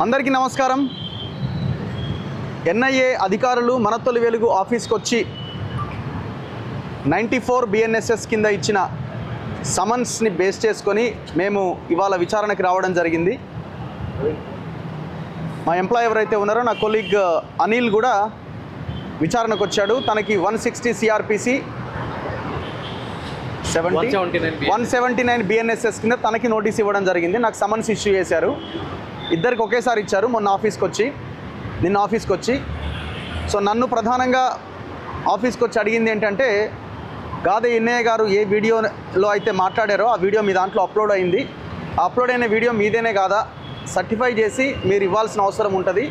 అందరికీ నమస్కారం. ఎన్ఐఏ అధికారులు మనతొలి వెలుగు ఆఫీస్కి వచ్చి 94 BNSS కింద ఇచ్చిన సమన్స్ని బేస్ చేసుకొని మేము ఇవాళ విచారణకి రావడం జరిగింది. మా ఎంప్లాయ్ ఎవరైతే ఉన్నారో నా కొలీగ్ అనిల్ కూడా విచారణకు వచ్చాడు. తనకి 160 CRPC 179 BNSS కింద తనకి నోటీస్ ఇవ్వడం జరిగింది. నాకు సమన్స్ ఇష్యూ చేశారు. ఇద్దరికి ఒకేసారి ఇచ్చారు. నిన్న ఆఫీస్కి వచ్చి సో నన్ను ప్రధానంగా ఆఫీస్కి వచ్చి అడిగింది ఏంటంటే, గాదే ఎన్ఐఏ గారు ఏ వీడియోలో అయితే మాట్లాడారో ఆ వీడియో మీ దాంట్లో అప్లోడ్ అయింది. ఆ అప్లోడ్ అయిన వీడియో మీదేనే కాదా, సర్టిఫై చేసి మీరు ఇవ్వాల్సిన అవసరం ఉంటుంది,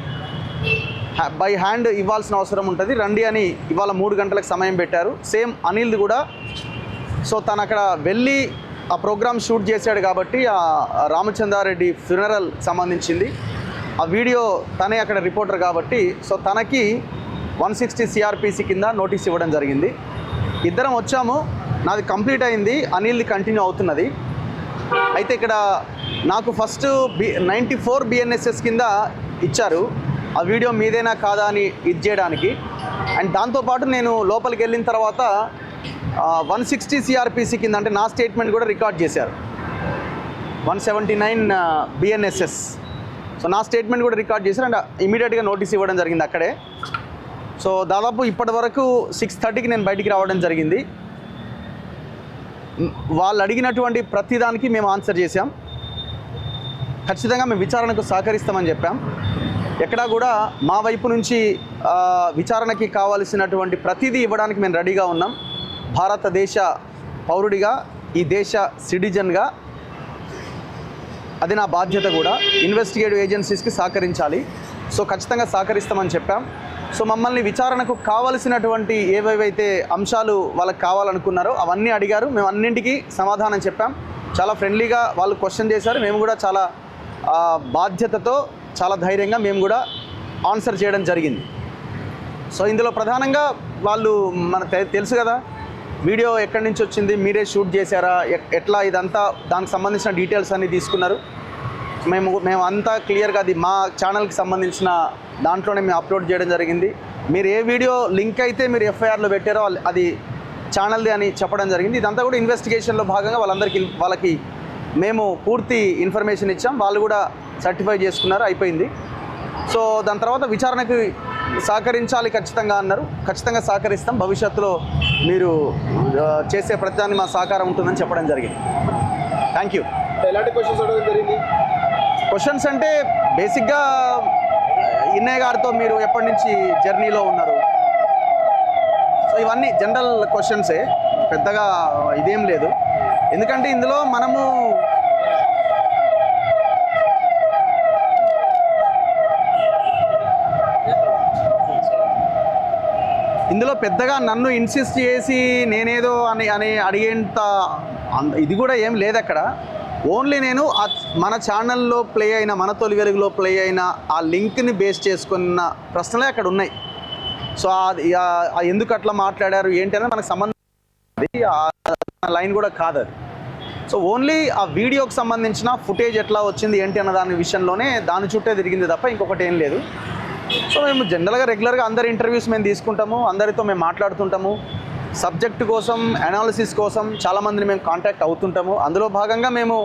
బై హ్యాండ్ ఇవ్వాల్సిన అవసరం ఉంటుంది, రండి అని ఇవాళ 3 గంటలకు సమయం పెట్టారు. సేమ్ అనిల్ది కూడా. సో తను అక్కడ వెళ్ళి ఆ ప్రోగ్రామ్ షూట్ చేశాడు కాబట్టి ఆ రామచంద్రారెడ్డి ఫ్యూనరల్ సంబంధించింది ఆ వీడియో, తనే అక్కడ రిపోర్టర్ కాబట్టి సో తనకి 160 CRPC కింద నోటీస్ ఇవ్వడం జరిగింది. ఇద్దరం వచ్చాము. నాది కంప్లీట్ అయింది, అనిల్ది కంటిన్యూ అవుతున్నది. అయితే ఇక్కడ నాకు ఫస్ట్ 94 BNSS కింద ఇచ్చారు. ఆ వీడియో మీదేనా కాదా అని ఇది చేయడానికి. అండ్ దాంతోపాటు నేను లోపలికి వెళ్ళిన తర్వాత 160 CRPC కింద అంటే నా స్టేట్మెంట్ కూడా రికార్డ్ చేశారు. 179 BNSS. సో నా స్టేట్మెంట్ కూడా రికార్డ్ చేశారు అండ్ ఇమీడియట్గా నోటీస్ ఇవ్వడం జరిగింది అక్కడే. సో దాదాపు ఇప్పటి వరకు 6:30కి నేను బయటికి రావడం జరిగింది. వాళ్ళు అడిగినటువంటి ప్రతిదానికి మేము ఆన్సర్ చేశాం. ఖచ్చితంగా మేము విచారణకు సహకరిస్తామని చెప్పాం. ఎక్కడా కూడా మా వైపు నుంచి విచారణకి కావాల్సినటువంటి ప్రతిదీ ఇవ్వడానికి మేము రెడీగా ఉన్నాం. భారతదేశ పౌరుడిగా, ఈ దేశ సిటిజన్గా అది నా బాధ్యత కూడా. ఇన్వెస్టిగేటివ్ ఏజెన్సీస్కి సహకరించాలి. సో ఖచ్చితంగా సహకరిస్తామని చెప్పాం. సో మమ్మల్ని విచారణకు కావలసినటువంటి ఏవేవైతే అంశాలు వాళ్ళకి కావాలనుకున్నారో అవన్నీ అడిగారు. మేము అన్నింటికీ సమాధానం చెప్పాం. చాలా ఫ్రెండ్లీగా వాళ్ళు క్వశ్చన్ చేశారు. మేము కూడా చాలా బాధ్యతతో, చాలా ధైర్యంగా మేము కూడా ఆన్సర్ చేయడం జరిగింది. సో ఇందులో ప్రధానంగా వాళ్ళు తెలుసు కదా, వీడియో ఎక్కడి నుంచి వచ్చింది, మీరే షూట్ చేశారా, ఎట్లా, ఇదంతా దానికి సంబంధించిన డీటెయిల్స్ అన్నీ తీసుకున్నారు. మేము అంతా క్లియర్గా అది మా ఛానల్కి సంబంధించిన దాంట్లోనే మేము అప్లోడ్ చేయడం జరిగింది. మీరు ఏ వీడియో లింక్ అయితే మీరు FIRలో పెట్టారో అది ఛానల్ది అని చెప్పడం జరిగింది. ఇదంతా కూడా ఇన్వెస్టిగేషన్లో భాగంగా వాళ్ళకి మేము పూర్తి ఇన్ఫర్మేషన్ ఇచ్చాం. వాళ్ళు కూడా సర్టిఫై చేసుకున్నారు, అయిపోయింది. సో దాని తర్వాత విచారణకు సహకరించాలి ఖచ్చితంగా అన్నారు. ఖచ్చితంగా సహకరిస్తాం. భవిష్యత్తులో మీరు చేసే ప్రతిదాన్ని మా సహకారం ఉంటుందని చెప్పడం జరిగింది. Thank you. ఎలాంటి క్వశ్చన్స్ అడగడం జరిగింది? క్వశ్చన్స్ అంటే బేసిక్గా ఎన్ఐఏ గారితో మీరు ఎప్పటి నుంచి జర్నీలో ఉన్నారు, సో ఇవన్నీ జనరల్ క్వశ్చన్సే, పెద్దగా ఇదేం లేదు. ఎందుకంటే ఇందులో పెద్దగా నన్ను ఇన్సిస్ట్ చేసి నేనేదో అని అడిగేంత ఇది కూడా ఏం లేదు అక్కడ. ఓన్లీ నేను మన ఛానల్లో ప్లే అయిన, మన తొలి వెలుగులో ప్లే అయిన ఆ లింక్ని బేస్ చేసుకున్న ప్రశ్నలే అక్కడ ఉన్నాయి. సో ఎందుకు అట్లా మాట్లాడారు ఏంటి అనేది మనకు సంబంధం, లైన్ కూడా కాదు అది. సో ఓన్లీ ఆ వీడియోకి సంబంధించిన ఫుటేజ్ ఎట్లా వచ్చింది ఏంటి అన్న దాని విషయంలోనే దాని చుట్టే తిరిగింది తప్ప ఇంకొకటి ఏం లేదు. సో మేము జనరల్గా రెగ్యులర్గా అందరి ఇంటర్వ్యూస్ మేము తీసుకుంటాము, అందరితో మేము మాట్లాడుతుంటాము. సబ్జెక్ట్ కోసం, అనాలిసిస్ కోసం చాలామందిని మేము కాంటాక్ట్ అవుతుంటాము. అందులో భాగంగా మేము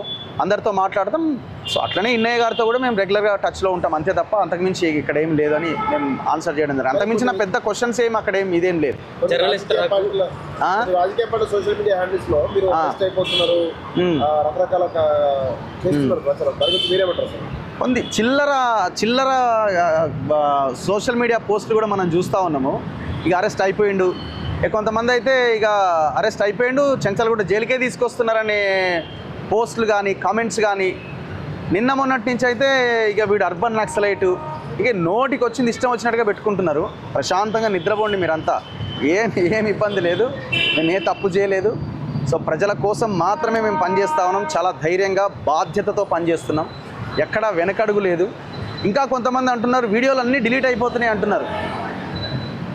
అందరితో మాట్లాడతాం. సో అట్లనే ఎన్ఐఏ గారితో కూడా మేము రెగ్యులర్గా టచ్లో ఉంటాం, అంతే తప్ప అంతకుమించి ఇక్కడ ఏం లేదని మేము ఆన్సర్ చేయడం జరిగింది. అంతకుమించిన పెద్ద క్వశ్చన్స్ ఏం అక్కడ ఏం ఇదేం లేదు. రాజకీయ పార్టీ సోషల్ మీడియా హ్యాండిల్స్ లో మీరు అరెస్ట్ అయిపోతున్నారు, రకరకాల చేస్తున్నారు ప్రచారం, దాని గురించి మీరేమంటారు సార్? ఉంది చిల్లర సోషల్ మీడియా పోస్టులు కూడా మనం చూస్తూ ఉన్నాము. ఇక అరెస్ట్ అయిపోయిండు, కొంతమంది అయితే ఇక అరెస్ట్ అయిపోయిండు, చెంచల్గూడ జైలుకే తీసుకొస్తున్నారనే పోస్టులు కానీ, కామెంట్స్ కానీ, నిన్న మొన్నటి నుంచి అయితే ఇక వీడు అర్బన్ నక్సలైటు, ఇక నోటికి వచ్చింది ఇష్టం వచ్చినట్టుగా పెట్టుకుంటున్నారు. ప్రశాంతంగా నిద్రపోండి మీరంతా, ఏం ఇబ్బంది లేదు, మేము ఏ తప్పు చేయలేదు. సో ప్రజల కోసం మాత్రమే మేము పనిచేస్తూ ఉన్నాం. చాలా ధైర్యంగా, బాధ్యతతో పనిచేస్తున్నాం. ఎక్కడా వెనకడుగు లేదు. ఇంకా కొంతమంది అంటున్నారు వీడియోలు అన్నీ డిలీట్ అయిపోతున్నాయి అంటున్నారు.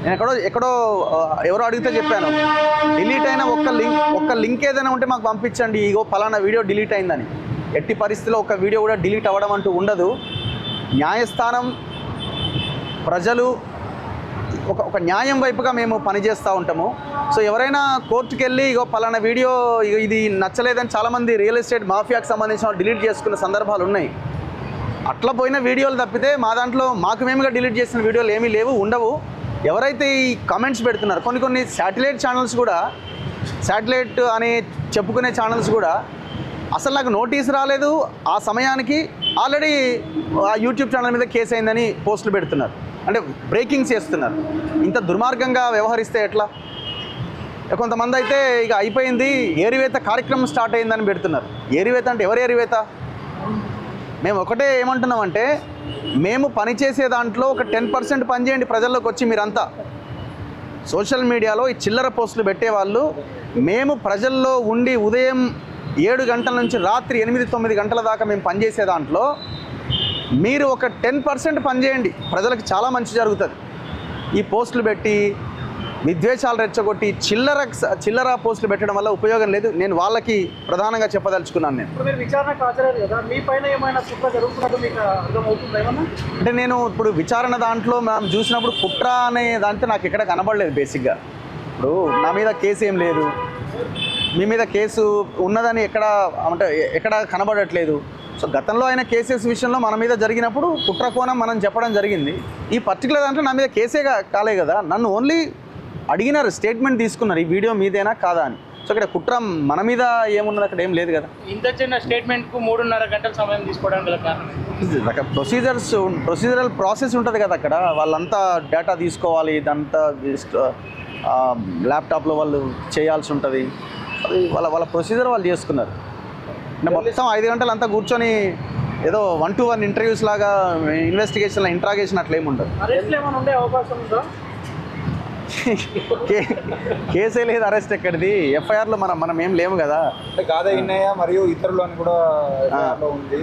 నేను ఎక్కడో ఎవరో అడిగితే చెప్పాను, డిలీట్ అయిన ఒక్క లింక్ ఏదైనా ఉంటే మాకు పంపించండి, ఇగో పలానా వీడియో డిలీట్ అయిందని. ఎట్టి పరిస్థితిలో ఒక వీడియో కూడా డిలీట్ అవ్వడం అంటూ ఉండదు. న్యాయస్థానం, ప్రజలు ఒక న్యాయం వైపుగా మేము పనిచేస్తూ ఉంటాము. సో ఎవరైనా కోర్టుకు వెళ్ళి ఇగో పలానా వీడియో ఇది నచ్చలేదని చాలామంది రియల్ ఎస్టేట్ మాఫియాకి సంబంధించిన డిలీట్ చేసుకున్న సందర్భాలు ఉన్నాయి. అట్లా పోయిన వీడియోలు తప్పితే మా దాంట్లో మాకు మేముగా డిలీట్ చేసిన వీడియోలు ఏమీ లేవు, ఉండవు. ఎవరైతే ఈ కామెంట్స్ పెడుతున్నారు, కొన్ని శాటిలైట్ ఛానల్స్ కూడా, శాటిలైట్ అని చెప్పుకునే ఛానల్స్ కూడా అసలు నాకు నోటీస్ రాలేదు, ఆ సమయానికి ఆల్రెడీ ఆ యూట్యూబ్ ఛానల్ మీద కేసు అయిందని పోస్టులు పెడుతున్నారు, అంటే బ్రేకింగ్స్ చేస్తున్నారు. ఇంత దుర్మార్గంగా వ్యవహరిస్తే ఎట్లా? కొంతమంది అయితే ఇక అయిపోయింది, ఏరివేత కార్యక్రమం స్టార్ట్ అయిందని పెడుతున్నారు. ఏరివేత అంటే ఎవరు ఏరివేత? మేము ఒకటే ఏమంటున్నామంటే, మేము పనిచేసే దాంట్లో ఒక 10% పనిచేయండి ప్రజల్లోకి వచ్చి. మీరంతా సోషల్ మీడియాలో ఈ చిల్లర పోస్టులు పెట్టేవాళ్ళు, మేము ప్రజల్లో ఉండి ఉదయం 7 గంటల నుంచి రాత్రి 8-9 గంటల దాకా మేము పనిచేసే దాంట్లో మీరు ఒక 10% పనిచేయండి, ప్రజలకు చాలా మంచి జరుగుతుంది. ఈ పోస్టులు పెట్టి విద్వేషాలు రెచ్చగొట్టి చిల్లర పోస్టులు పెట్టడం వల్ల ఉపయోగం లేదు. నేను వాళ్ళకి ప్రధానంగా చెప్పదలుచుకున్నాను. మీరు విచారణకు హాజరయ్యారు కదా, మీ పైన ఏమైనా కుట్ర జరుగుతున్నట్టు మీకు అర్థమవుతుందా ఏమన్నా? అంటే నేను ఇప్పుడు విచారణ దాంట్లో మనం చూసినప్పుడు కుట్ర అనే దాంట్లో నాకు ఎక్కడ కనబడలేదు. బేసిక్గా ఇప్పుడు నా మీద కేసు ఏం లేదు, మీ మీద కేసు ఉన్నదని ఎక్కడ కనబడట్లేదు. సో గతంలో అయిన కేసెస్ విషయంలో మన మీద జరిగినప్పుడు కుట్ర కోణం మనం చెప్పడం జరిగింది. ఈ పర్టికులర్ దాంట్లో నా మీద కేసే కాలే కదా, నన్ను ఓన్లీ అడిగినారు, స్టేట్మెంట్ తీసుకున్నారు ఈ వీడియో మీదేనా కాదా అని. సో ఇక్కడ కుట్ర మన మీద ఏమున్నది, అక్కడ ఏం లేదు కదా. ఇంత చిన్న స్టేట్మెంట్కు 3.5 గంటల సమయం తీసుకోవడానికి గల కారణం ప్రొసీజరల్ ప్రాసెస్ ఉంటుంది కదా అక్కడ. వాళ్ళంతా డేటా తీసుకోవాలి, ఇదంతా ల్యాప్టాప్లో వాళ్ళు చేయాల్సి ఉంటుంది. అది వాళ్ళ ప్రొసీజర్ వాళ్ళు చేసుకున్నారు. మొత్తం 5 గంటలు అంతా కూర్చొని ఏదో 1-to-1 ఇంటర్వ్యూస్ లాగా ఇన్వెస్టిగేషన్లో ఇంట్రాగేషన్ అట్లా ఏమి ఉండదు. అరెస్ట్లు ఏమైనా ఉండే అవకాశం ఉందా? కేసే లేదు, అరెస్ట్ ఎక్కడిది? ఎఫ్ఐఆర్లో మనం ఏం లేము కదా. అంటే గాదా ఇన్నయ్య మరియు ఇతరులు అని కూడా ఉంది,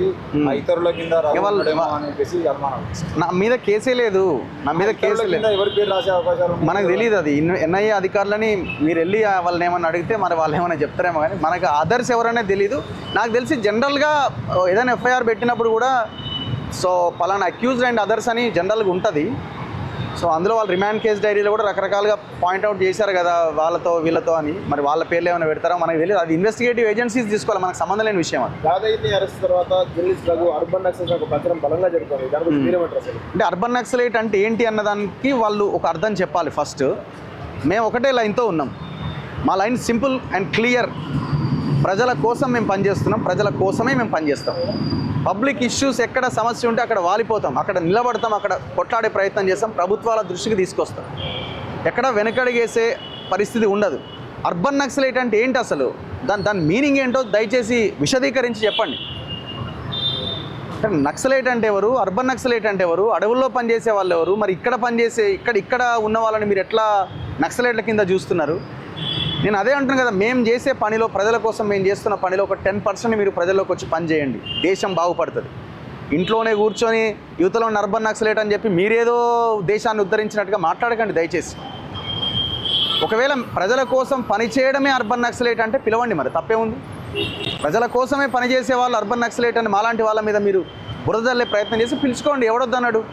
ఇతరుల కింద నా మీద కేసే లేదు, నా మీద కేసే లేదు. ఎవరి పేరు రాసే అవకాశాలు మనకు తెలియదు. అది ఎన్ఐఏ అధికారులని మీరు వెళ్ళి వాళ్ళని ఏమన్నా అడిగితే మరి వాళ్ళు ఏమైనా చెప్తారేమో, కానీ మనకు అదర్స్ ఎవరైనా తెలీదు. నాకు తెలిసి జనరల్గా ఏదైనా ఎఫ్ఐఆర్ పెట్టినప్పుడు కూడా సో పలానా అక్యూజ్డ్ అండ్ అదర్స్ అని జనరల్గా ఉంటుంది. సో అందులో వాళ్ళు రిమాండ్ కేసు డైరీలో కూడా రకరకాలుగా పాయింట్అవుట్ చేశారు కదా, వాళ్ళతో వీళ్ళతో అని. మరి వాళ్ళ పేర్లు ఏమైనా పెడతారో మనకు తెలియదు. అది ఇన్వెస్టిగేటివ్ ఏజెన్సీస్ తీసుకోవాలి, మనకు సంబంధం లేని విషయం అది. అరెస్ట్ తర్వాత అర్బన్ నక్సలైట్ ప్రచారం బలంగా జరుగుతుంది. అంటే అర్బన్ నక్సలైట్ అంటే ఏంటి అన్నదానికి వాళ్ళు ఒక అర్థం చెప్పాలి. ఫస్ట్ మేము ఒకటే లైన్తో ఉన్నాం. మా లైన్ సింపుల్ అండ్ క్లియర్. ప్రజల కోసం మేము పనిచేస్తున్నాం, ప్రజల కోసమే మేము పనిచేస్తాం. పబ్లిక్ ఇష్యూస్ ఎక్కడ సమస్య ఉంటే అక్కడ వాలిపోతాం, అక్కడ నిలబడతాం, అక్కడ కొట్లాడే ప్రయత్నం చేస్తాం, ప్రభుత్వాల దృష్టికి తీసుకొస్తాం. ఎక్కడ వెనకడిగేసే పరిస్థితి ఉండదు. అర్బన్ నక్సలైట్ అంటే ఏంటి అసలు, దాని మీనింగ్ ఏంటో దయచేసి విశదీకరించి చెప్పండి. నక్సలైట్ అంటే ఎవరు, అర్బన్ నక్సలైట్ అంటే ఎవరు, అడవుల్లో పనిచేసే వాళ్ళు ఎవరు, మరి ఇక్కడ పనిచేసే ఇక్కడ ఉన్న వాళ్ళని మీరు ఎట్లా నక్సలైట్ల కింద చూస్తున్నారు? నేను అదే అంటున్నాను కదా, మేము చేసే పనిలో, ప్రజల కోసం మేము చేస్తున్న పనిలో ఒక 10% మీరు ప్రజల్లోకి వచ్చి పని చేయండి, దేశం బాగుపడుతుంది. ఇంట్లోనే కూర్చొని యువతలో అర్బన్ నక్సలైట్ అని చెప్పి మీరేదో దేశాన్ని ఉద్ధరించినట్టుగా మాట్లాడకండి దయచేసి. ఒకవేళ ప్రజల కోసం పని చేయడమే అర్బన్ నక్సలైట్ అంటే పిలవండి, మరి తప్పే ఉంది. ప్రజల కోసమే పనిచేసే వాళ్ళు అర్బన్ నక్సలైట్ అని మాలాంటి వాళ్ళ మీద మీరు బురదల్లే ప్రయత్నం చేసి పిలుచుకోండి. ఎవడొద్దన్నాడు?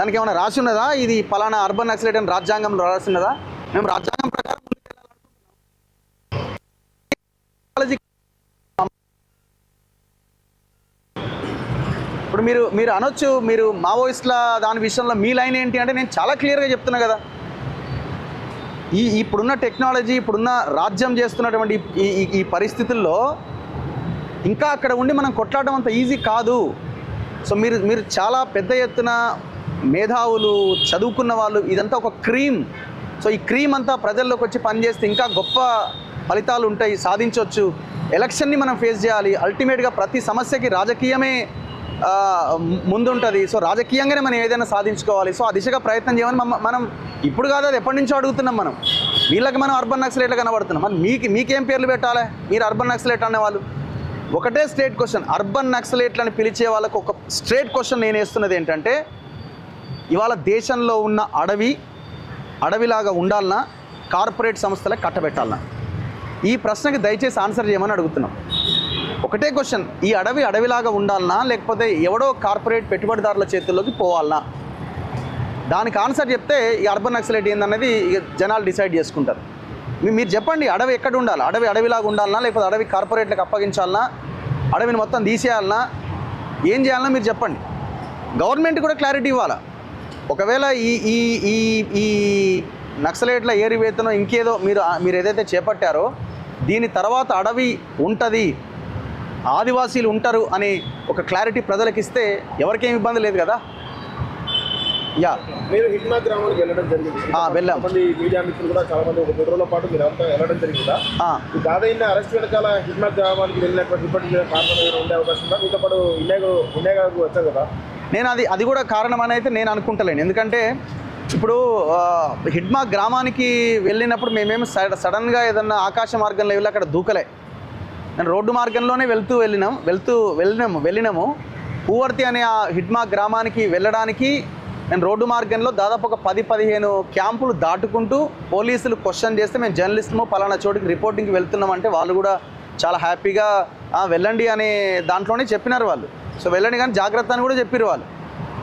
దానికి ఏమైనా రాసి ఉన్నదా? ఇది పలానా అర్బన్ నక్సలైట్ అని రాజ్యాంగంలో రాసి ఉన్నదా? మేము రాజ్యాంగం ప్రకారం ఇప్పుడు మీరు అనొచ్చు, మీరు మావోయిస్టుల దాని విషయంలో మీ లైన్ ఏంటి అంటే, నేను చాలా క్లియర్గా చెప్తున్నా కదా. ఇప్పుడున్న టెక్నాలజీ, ఇప్పుడున్న రాజ్యం చేస్తున్నటువంటి ఈ పరిస్థితుల్లో ఇంకా అక్కడ ఉండి మనం కొట్లాడడం అంత ఈజీ కాదు. సో మీరు చాలా పెద్ద ఎత్తున మేధావులు, చదువుకున్న వాళ్ళు, ఇదంతా ఒక క్రీమ్. సో ఈ క్రీమ్ అంతా ప్రజల్లోకి వచ్చి పనిచేస్తే ఇంకా గొప్ప ఫలితాలు ఉంటాయి, సాధించవచ్చు. ఎలక్షన్ని మనం ఫేస్ చేయాలి. అల్టిమేట్గా ప్రతి సమస్యకి రాజకీయమే ముందుంటుంది. సో రాజకీయంగానే మనం ఏదైనా సాధించుకోవాలి. సో ఆ దిశగా ప్రయత్నం చేయమని మనం ఇప్పుడు కాదు, అది ఎప్పటి నుంచో అడుగుతున్నాం. మనం వీళ్ళకి మనం అర్బన్ నక్సలైట్లు కనబడుతున్నాం. మరి మీకేం పేర్లు పెట్టాలి? మీరు అర్బన్ నక్సలైట్ అనేవాళ్ళు ఒకటే స్ట్రేట్ క్వశ్చన్. అర్బన్ నక్సలైట్లని పిలిచే వాళ్ళకు ఒక స్ట్రేట్ క్వశ్చన్ నేను వేస్తున్నది ఏంటంటే, ఇవాళ దేశంలో ఉన్న అడవిలాగా ఉండాలన్నా, కార్పొరేట్ సంస్థలకు కట్టబెట్టాలన్నా? ఈ ప్రశ్నకి దయచేసి ఆన్సర్ చేయమని అడుగుతున్నాం. ఒకటే క్వశ్చన్, ఈ అడవి అడవిలాగా ఉండాలనా లేకపోతే ఎవడో కార్పొరేట్ పెట్టుబడిదారుల చేతుల్లోకి పోవాలనా? దానికి ఆన్సర్ చెప్తే ఈ అర్బన్ నక్సలైట్ ఏందనేది జనాలు డిసైడ్ చేసుకుంటారు. మీరు చెప్పండి, అడవి ఎక్కడ ఉండాలి? అడవి అడవిలాగా ఉండాలనా లేకపోతే అడవి కార్పొరేట్లకు అప్పగించాలనా, అడవిని మొత్తం తీసేయాలనా, ఏం చేయాలన్నా మీరు చెప్పండి. గవర్నమెంట్ కూడా క్లారిటీ ఇవ్వాలా. ఒకవేళ ఈ ఈ ఈ ఈ నక్సలైట్ల ఏరివేతనో ఇంకేదో మీరు ఏదైతే చేపట్టారో దీని తర్వాత అడవి ఉంటుంది, ఆదివాసీలు ఉంటారు అని ఒక క్లారిటీ ప్రజలకు ఇస్తే ఎవరికేం ఇబ్బంది లేదు కదా. యా, మీరు హిడ్మా గ్రామానికి వెళ్ళడం జరిగింది. వెళ్ళాం. మంది మీడియా మిత్రులు కూడా చాలా మంది ఒక 3 రోజుల పాటు మీరు అంతా వెళ్ళడం జరిగిందా? ఈ దాదాపు అరెస్ట్ వెనకాల హిడ్మా గ్రామానికి వెళ్ళినటువంటి ఇప్పటికీ కారణం ఉండే అవకాశం ఉందా? మీతో పాటు వినాయకు వచ్చారు కదా, నేను అది కూడా కారణం అని అయితే నేను అనుకుంటలేను. ఎందుకంటే ఇప్పుడు హిడ్మా గ్రామానికి వెళ్ళినప్పుడు మేమేమి సడన్గా ఏదన్నా ఆకాశ మార్గంలో వెళ్ళి అక్కడ దూకలే. నేను రోడ్డు మార్గంలోనే వెళ్ళినాము. పూవర్తి అనే ఆ హిడ్మా గ్రామానికి వెళ్ళడానికి నేను రోడ్డు మార్గంలో దాదాపు ఒక 10-15 క్యాంపులు దాటుకుంటూ పోలీసులు క్వశ్చన్ చేస్తే మేము జర్నలిస్టుము పలానా చోటుకి రిపోర్టింగ్కి వెళ్తున్నామంటే వాళ్ళు కూడా చాలా హ్యాపీగా వెళ్ళండి అనే దాంట్లోనే చెప్పినారు వాళ్ళు. సో వెళ్ళండి కానీ జాగ్రత్త అని కూడా చెప్పారు వాళ్ళు.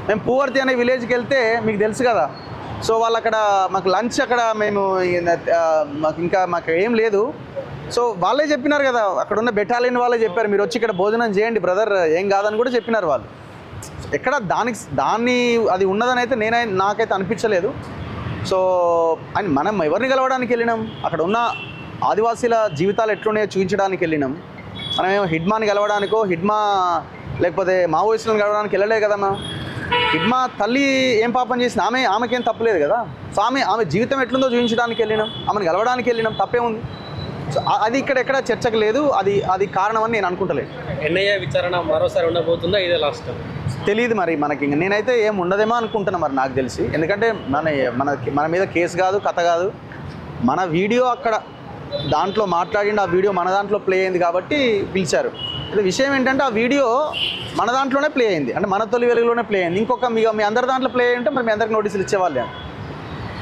మేము పూవర్తి అనే విలేజ్కి వెళ్తే మీకు తెలుసు కదా, సో వాళ్ళు అక్కడ మాకు లంచ్ అక్కడ మాకు ఏం లేదు. సో వాళ్ళే చెప్పినారు కదా, అక్కడ ఉన్న బెటాలియన్ వాళ్ళే చెప్పారు మీరు వచ్చి ఇక్కడ భోజనం చేయండి బ్రదర్, ఏం కాదని కూడా చెప్పినారు వాళ్ళు. ఎక్కడ దాన్ని అది ఉన్నదని అయితే నాకైతే అనిపించలేదు. సో అండ్ మనం ఎవరిని కలవడానికి వెళ్ళినాం, అక్కడ ఉన్న ఆదివాసీల జీవితాలు ఎట్లున్నాయో చూపించడానికి వెళ్ళినాం. మనమేమో హిడ్మాని కలవడానికో లేకపోతే మావోయిస్టులను కలవడానికి వెళ్ళలే కదా. మనం హిడ్మా తల్లి ఏం పాపం చేసిన ఆమెకేం తప్పలేదు కదా. సో ఆమె జీవితం ఎట్లుందో చూపించడానికి వెళ్ళినాం, ఆమెను కలవడానికి వెళ్ళినాం, తప్పే ఉంది. సో అది ఎక్కడ చర్చకు లేదు, అది కారణం అని నేను అనుకుంటలేదు. ఎన్ఐఏ విచారణ మరోసారి ఉండబోతుందా, ఇదే లాస్ట్? తెలియదు మరి మనకి. నేనైతే ఏం ఉండదేమో అనుకుంటున్నా మరి నాకు తెలిసి. ఎందుకంటే మన మీద కేసు కాదు, కథ కాదు, మన వీడియో అక్కడ దాంట్లో మాట్లాడిండి, ఆ వీడియో మన దాంట్లో ప్లే అయింది కాబట్టి పిలిచారు. అయితే విషయం ఏంటంటే ఆ వీడియో మన దాంట్లోనే ప్లే అయింది, అంటే మన తొలి వెలుగులోనే ప్లే అయింది. ఇంకొక మీ అందరి దాంట్లో ప్లే అయ్యింటే మరి మీ అందరికి నోటీసులు ఇచ్చేవాళ్ళే.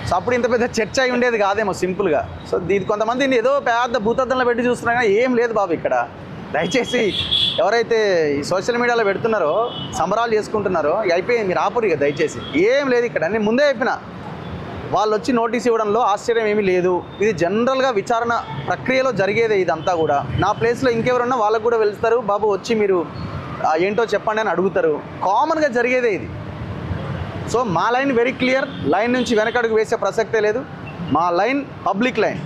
సో అప్పుడు ఇంత పెద్ద చర్చ అయి ఉండేది కాదేమో సింపుల్గా. సో దీనికి కొంతమంది ఏదో పెద్ద భూతద్దంలో పెట్టి చూస్తున్నా కానీ ఏం లేదు బాబు ఇక్కడ. దయచేసి ఎవరైతే ఈ సోషల్ మీడియాలో పెడుతున్నారో, సంబరాలు చేసుకుంటున్నారో అయిపోయింది, మీరు ఆపురు ఇక దయచేసి. ఏం లేదు ఇక్కడ, నేను ముందే చెప్పిన. వాళ్ళు వచ్చి నోటీస్ ఇవ్వడంలో ఆశ్చర్యం ఏమీ లేదు. ఇది జనరల్గా విచారణ ప్రక్రియలో జరిగేదే ఇదంతా కూడా. నా ప్లేస్లో ఇంకెవరున్నా వాళ్ళకు కూడా వెళ్తారు, బాబు వచ్చి మీరు ఏంటో చెప్పండి అని అడుగుతారు. కామన్గా జరిగేదే ఇది. సో మా లైన్ వెరీ క్లియర్, లైన్ నుంచి వెనకడుగు వేసే ప్రసక్తే లేదు. మా లైన్ పబ్లిక్ లైన్.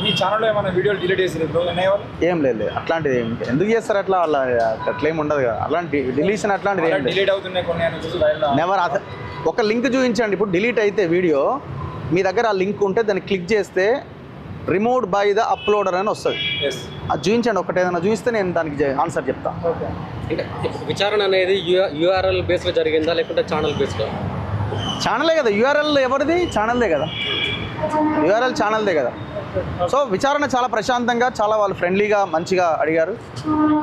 మీ ఛానల్లో ఏమైనా వీడియోలు డిలీట్ చేసినప్పుడు ఏం లేదు, అట్లాంటిది ఎందుకు చేస్తారు అట్లా? అట్లా ఏమి ఉండదు కదా, అలాంటి డిలీషన్ అట్లాంటిది ఏం లేదు. డిలీట్ అవుతున్నాయి కొన్ని, నెవర్. ఒక లింక్ చూపించండి. ఇప్పుడు డిలీట్ అయితే వీడియో మీ దగ్గర ఆ లింక్ ఉంటే దాన్ని క్లిక్ చేస్తే రిమూవ్డ్ బై ద అప్లోడర్ అని వస్తుంది. అది చూపించండి, ఒకటి ఏదైనా చూపిస్తే నేను దానికి ఆన్సర్ చెప్తాను. అంటే విచారణ అనేది యూఆర్ఎల్ బేస్లో జరిగిందా లేకుంటే ఛానల్ బేస్లో? ఛానలే కదా, యూఆర్ఎల్ ఎవరిది? ఛానల్దే కదా, యూఆర్ఎల్ ఛానల్దే కదా. సో విచారణ చాలా ప్రశాంతంగా, చాలా వాళ్ళు ఫ్రెండ్లీగా మంచిగా అడిగారు.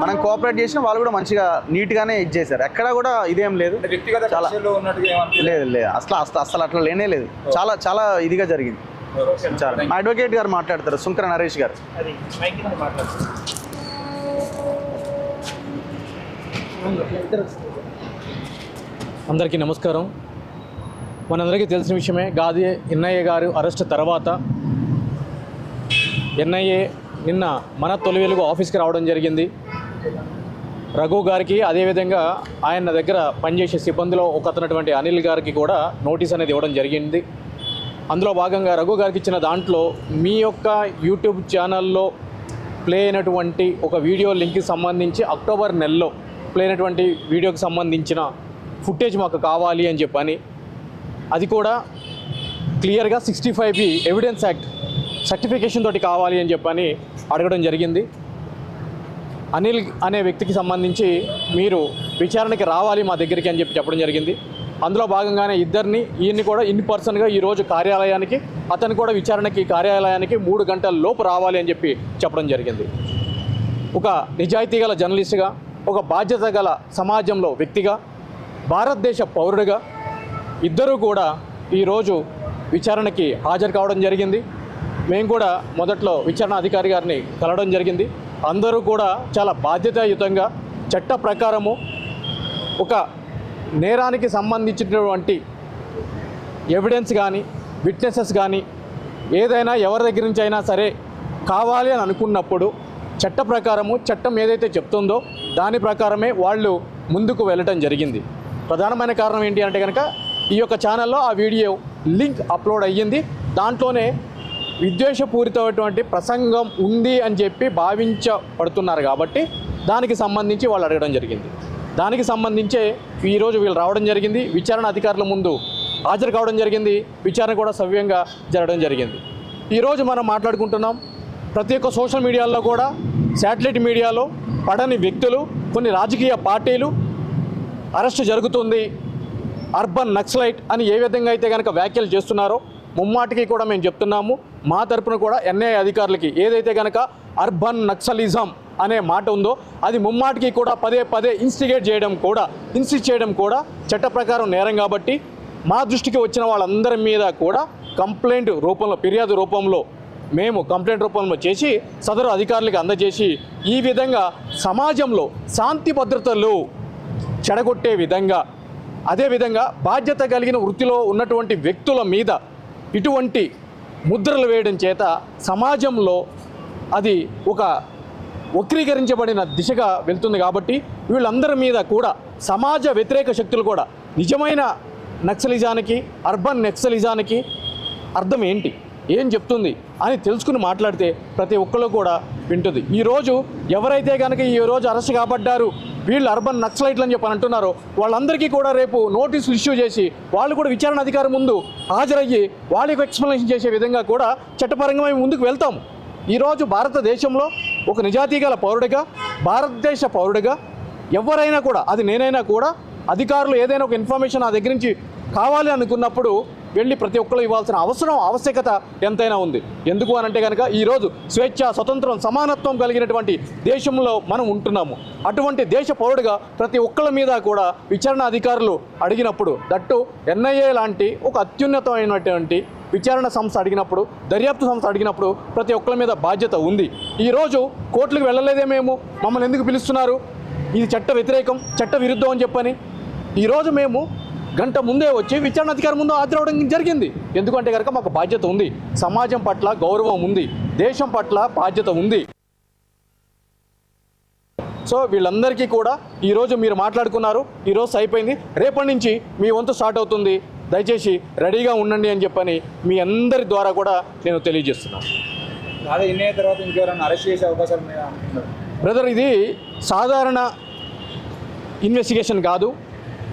మనం కోఆపరేట్ చేసిన వాళ్ళు కూడా మంచిగా నీట్గానే చేశారు. ఎక్కడ కూడా ఇదేం లేదు, చాలా లేదు అసలు అట్లా లేనే లేదు. చాలా ఇదిగా జరిగింది. మా అడ్వకేట్ గారు మాట్లాడతారు, సుంకర నరేష్ గారు. అందరికీ నమస్కారం. మనందరికీ తెలిసిన విషయమే, గాది ఎన్ఐఏ గారు అరెస్ట్ తర్వాత ఎన్ఐఏ నిన్న మన తొలి వెలుగు ఆఫీస్కి రావడం జరిగింది. రఘు గారికి, అదేవిధంగా ఆయన దగ్గర పనిచేసే సిబ్బందిలో ఒకతనటువంటి అనిల్ గారికి కూడా నోటీస్ అనేది ఇవ్వడం జరిగింది. అందులో భాగంగా రఘు గారికి ఇచ్చిన దాంట్లో మీ యొక్క యూట్యూబ్ ఛానల్లో ప్లే అయినటువంటి ఒక వీడియో లింక్కి సంబంధించి అక్టోబర్ నెలలో ప్లే అయినటువంటి వీడియోకి సంబంధించిన ఫుటేజ్ మాకు కావాలి అని చెప్పని, అది కూడా క్లియర్గా 65B ఎవిడెన్స్ యాక్ట్ సర్టిఫికేషన్ తోటి కావాలి అని చెప్పని అడగడం జరిగింది. అనిల్ అనే వ్యక్తికి సంబంధించి మీరు విచారణకి రావాలి మా దగ్గరికి అని చెప్పడం జరిగింది. అందులో భాగంగానే ఈయన్ని కూడా ఇన్ పర్సన్గా ఈరోజు కార్యాలయానికి, అతను కూడా విచారణకి కార్యాలయానికి 3 గంటల లోపు రావాలి అని చెప్పడం జరిగింది. ఒక నిజాయితీ గల జర్నలిస్టుగా, ఒక బాధ్యత గల సమాజంలో వ్యక్తిగా, భారతదేశ పౌరుడిగా ఇద్దరూ కూడా ఈరోజు విచారణకి హాజరు కావడం జరిగింది. మేము కూడా మొదట్లో విచారణ అధికారి గారిని కలవడం జరిగింది. అందరూ కూడా చాలా బాధ్యతాయుతంగా చట్ట ప్రకారము ఒక నేరానికి సంబంధించినటువంటి ఎవిడెన్స్ కానీ విట్నెసెస్ కానీ ఏదైనా ఎవరి దగ్గర నుంచి అయినా సరే కావాలి అని అనుకున్నప్పుడు చట్ట ప్రకారము చట్టం ఏదైతే చెప్తుందో దాని ప్రకారమే వాళ్ళు ముందుకు వెళ్ళటం జరిగింది. ప్రధానమైన కారణం ఏంటి అంటే కనుక ఈ యొక్క ఛానల్లో ఆ వీడియో లింక్ అప్లోడ్ అయ్యింది. దాంట్లోనే విద్వేషపూరితమైనటువంటి ప్రసంగం ఉంది అని చెప్పి భావించబడుతున్నారు కాబట్టి దానికి సంబంధించి వాళ్ళు అడగడం జరిగింది. దానికి సంబంధించే ఈరోజు వీళ్ళు రావడం జరిగింది. విచారణ అధికారుల ముందు హాజరు కావడం జరిగింది. విచారణ కూడా సవ్యంగా జరగడం జరిగింది. ఈరోజు మనం మాట్లాడుకుంటున్నాం ప్రతి ఒక్క సోషల్ మీడియాలో కూడా శాటిలైట్ మీడియాలో పడని వ్యక్తులు కొన్ని రాజకీయ పార్టీలు అరెస్టు జరుగుతుంది అర్బన్ నక్సలైట్ అని ఏ విధంగా అయితే కనుక వ్యాఖ్యలు చేస్తున్నారో ముమ్మాటికి కూడా మేము చెప్తున్నాము. మా తరపున కూడా ఎన్ఐఏ అధికారులకి ఏదైతే కనుక అర్బన్ నక్సలిజం అనే మాట ఉందో అది ముమ్మాటికి కూడా పదే పదే ఇన్స్టిగేట్ చేయడం కూడా చట్ట ప్రకారం నేరం కాబట్టి మా దృష్టికి వచ్చిన వాళ్ళందరి మీద కూడా కంప్లైంట్ రూపంలో ఫిర్యాదు రూపంలో మేము కంప్లైంట్ రూపంలో చేసి సదరు అధికారులకు అందజేసి ఈ విధంగా సమాజంలో శాంతి భద్రతలు చెడగొట్టే విధంగా అదేవిధంగా బాధ్యత కలిగిన వృత్తిలో ఉన్నటువంటి వ్యక్తుల మీద ఇటువంటి ముద్రలు వేయడం చేత సమాజంలో అది ఒక వక్రీకరించబడిన దిశగా వెళ్తుంది కాబట్టి వీళ్ళందరి మీద కూడా సమాజ వ్యతిరేక శక్తులు కూడా నిజమైన నక్సలిజానికి అర్బన్ నక్సలిజానికి అర్థం ఏంటి ఏం చెప్తుంది అని తెలుసుకుని మాట్లాడితే ప్రతి ఒక్కరు కూడా వింటుంది. ఈరోజు ఎవరైతే కనుక ఈరోజు అరెస్ట్ కాబడ్డారు వీళ్ళు అర్బన్ నక్సలైట్లు అని చెప్పి అంటున్నారో వాళ్ళందరికీ కూడా రేపు నోటీసులు ఇష్యూ చేసి వాళ్ళు కూడా విచారణ అధికారి ముందు హాజరయ్యి వాళ్ళకి ఎక్స్ప్లెనేషన్ చేసే విధంగా కూడా చట్టపరంగా మేము ముందుకు వెళ్తాము. ఈరోజు భారతదేశంలో ఒక నిజాయితీ గల పౌరుడిగా భారతదేశ పౌరుడిగా ఎవరైనా కూడా అది నేనైనా కూడా అధికారులు ఏదైనా ఒక ఇన్ఫర్మేషన్ నా దగ్గర నుంచి కావాలి అనుకున్నప్పుడు వెళ్ళి ప్రతి ఒక్కరు ఇవ్వాల్సిన ఆవశ్యకత ఎంతైనా ఉంది. ఎందుకు అనంటే కనుక ఈరోజు స్వేచ్ఛ స్వతంత్రం సమానత్వం కలిగినటువంటి దేశంలో మనం ఉంటున్నాము. అటువంటి దేశ పౌరుడిగా ప్రతి ఒక్కళ్ళ మీద కూడా విచారణ అధికారులు అడిగినప్పుడు దట్టు ఎన్ఐఏ లాంటి ఒక అత్యున్నతమైనటువంటి విచారణ సంస్థ అడిగినప్పుడు దర్యాప్తు సంస్థ అడిగినప్పుడు ప్రతి ఒక్కళ్ళ మీద బాధ్యత ఉంది. ఈరోజు కోర్టులకు వెళ్ళలేదే మేము మమ్మల్ని ఎందుకు పిలుస్తున్నారు ఇది చట్ట వ్యతిరేకం చట్ట విరుద్ధం అని చెప్పని ఈరోజు మేము గంట ముందే వచ్చి విచారణ అధికారి ముందు హాజరవడం జరిగింది. ఎందుకంటే కనుక మాకు బాధ్యత ఉంది, సమాజం పట్ల గౌరవం ఉంది, దేశం పట్ల బాధ్యత ఉంది. సో వీళ్ళందరికీ కూడా ఈరోజు మీరు మాట్లాడుకున్నారు, ఈరోజు అయిపోయింది, రేపటి నుంచి మీ వంతు స్టార్ట్ అవుతుంది, దయచేసి రెడీగా ఉండండి అని చెప్పని మీ అందరి ద్వారా కూడా నేను తెలియజేస్తున్నాను. అదే ఇన్నే తర్వాత ఇంకెవరైనా అరెస్ట్ చేసే అవకాశాలు ఉన్నాయా అనుకుంటున్నారు? బ్రదర్ ఇది సాధారణ ఇన్వెస్టిగేషన్ కాదు,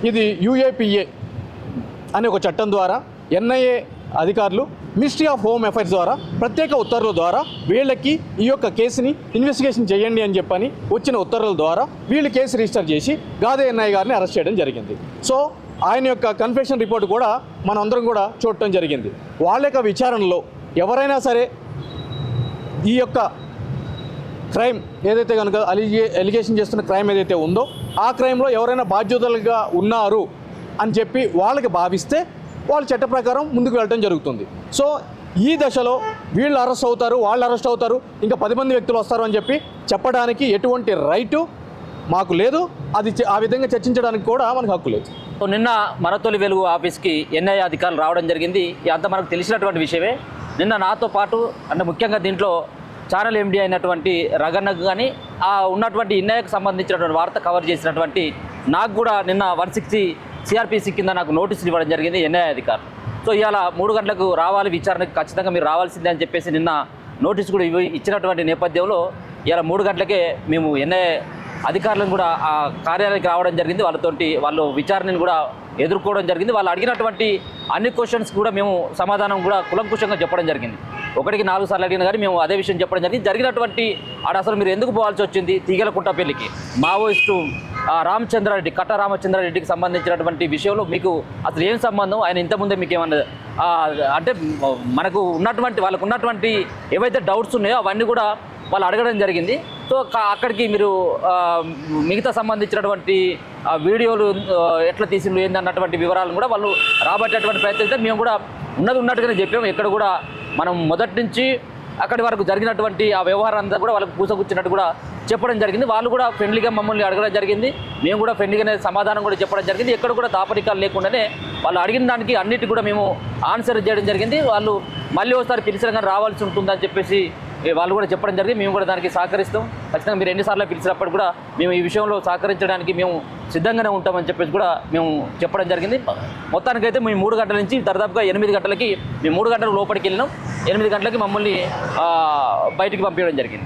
ఇది UAPA అనే ఒక చట్టం ద్వారా ఎన్ఐఏ అధికారులు మినిస్ట్రీ ఆఫ్ హోమ్ అఫైర్స్ ద్వారా ప్రత్యేక ఉత్తర్వుల ద్వారా వీళ్ళకి ఈ యొక్క కేసుని ఇన్వెస్టిగేషన్ చేయండి అని చెప్పని వచ్చిన ఉత్తర్వుల ద్వారా వీళ్ళు కేసు రిజిస్టర్ చేసి గాదే ఎన్ఐ గారిని అరెస్ట్ చేయడం జరిగింది. సో ఆయన యొక్క కన్ఫెషన్ రిపోర్ట్ కూడా మనం అందరం కూడా చూడటం జరిగింది. వాళ్ళ యొక్క విచారణలో ఎవరైనా సరే ఈ యొక్క క్రైమ్ ఏదైతే కనుక ఎలిగేషన్ చేస్తున్న క్రైమ్ ఏదైతే ఉందో ఆ క్రైమ్లో ఎవరైనా బాధ్యతలుగా ఉన్నారు అని చెప్పి వాళ్ళకి భావిస్తే వాళ్ళు చట్ట ప్రకారం ముందుకు వెళ్ళడం జరుగుతుంది. సో ఈ దశలో వీళ్ళు అరెస్ట్ అవుతారు వాళ్ళు అరెస్ట్ అవుతారు ఇంకా 10 మంది వ్యక్తులు వస్తారు అని చెప్పి చెప్పడానికి ఎటువంటి రైటు మాకు లేదు, అది ఆ విధంగా చర్చించడానికి కూడా మనకు హక్కు లేదు. నిన్న మన తొలి వెలుగు ఆఫీస్కి ఎన్ఐఏ అధికారులు రావడం జరిగింది. అంత మనకు తెలిసినటువంటి విషయమే. నిన్న నాతో పాటు అంటే ముఖ్యంగా దీంట్లో ఛానల్ MD అయినటువంటి రగన్నకు కానీ ఉన్నటువంటి ఎన్ఐఏకి సంబంధించినటువంటి వార్త కవర్ చేసినటువంటి నాకు కూడా నిన్న 160 CRPC కింద నాకు నోటీసులు ఇవ్వడం జరిగింది ఎన్ఐఏ అధికారులు. సో ఇవాళ 3 గంటలకు రావాలి విచారణకు, ఖచ్చితంగా మీరు రావాల్సిందే అని చెప్పేసి నిన్న నోటీసు కూడా ఇచ్చినటువంటి నేపథ్యంలో ఇవాళ 3 గంటలకే మేము ఎన్ఐఏ అధికారులను కూడా ఆ కార్యాలయానికి రావడం జరిగింది. వాళ్ళు విచారణను కూడా ఎదుర్కోవడం జరిగింది. వాళ్ళు అడిగినటువంటి అన్ని క్వశ్చన్స్ కూడా మేము సమాధానం కూడా కులంకుశంగా చెప్పడం జరిగింది. 1కి 4 సార్లు అడిగిన కానీ మేము అదే విషయం చెప్పడం జరిగింది. జరిగినటువంటి అసలు మీరు ఎందుకు పోవాల్సి వచ్చింది తీగలకుంట పెళ్లికి మావోయిస్టు రామచంద్రారెడ్డి కట్ట రామచంద్రారెడ్డికి సంబంధించినటువంటి విషయంలో మీకు అసలు ఏం సంబంధం, ఆయన ఇంతకుముందే మీకు ఏమన్నా అంటే మనకు ఉన్నటువంటి వాళ్ళకు ఉన్నటువంటి ఏవైతే డౌట్స్ ఉన్నాయో అవన్నీ కూడా వాళ్ళు అడగడం జరిగింది. సో అక్కడికి మీరు మిగతా సంబంధించినటువంటి వీడియోలు ఎట్లా తీసిండ్రు ఏందన్నటువంటి వివరాలను కూడా వాళ్ళు రాబట్టేటువంటి ప్రయత్నం మేము కూడా ఉన్నట్టుగానే చెప్పాము. ఎక్కడ కూడా మనం మొదటి నుంచి అక్కడి వరకు జరిగినటువంటి ఆ వ్యవహారం అంతా కూడా వాళ్ళకి పూసగుచ్చినట్టు కూడా చెప్పడం జరిగింది. వాళ్ళు కూడా ఫ్రెండ్లీగా మమ్మల్ని అడగడం జరిగింది. మేము కూడా ఫ్రెండ్లీగానే సమాధానం కూడా చెప్పడం జరిగింది. ఎక్కడ కూడా దాపరికాలు లేకుండానే వాళ్ళు అడిగిన దానికి అన్నిటి కూడా మేము ఆన్సర్ చేయడం జరిగింది. వాళ్ళు మళ్ళీ ఒకసారి పిలిచిన కానీ రావాల్సి ఉంటుందని చెప్పేసి వాళ్ళు కూడా చెప్పడం జరిగింది. మేము కూడా దానికి సహకరిస్తాం. ఖచ్చితంగా మీరు ఎన్నిసార్లు పిలిచినప్పుడు కూడా మేము ఈ విషయంలో సహకరించడానికి మేము సిద్ధంగానే ఉంటామని చెప్పేసి కూడా మేము చెప్పడం జరిగింది. మొత్తానికైతే మేము 3 గంటల నుంచి దాదాపుగా 8 గంటలకి మేము 3 గంటల లోపలికి వెళ్ళినాం. 8 గంటలకి మమ్మల్ని బయటికి పంపించడం జరిగింది.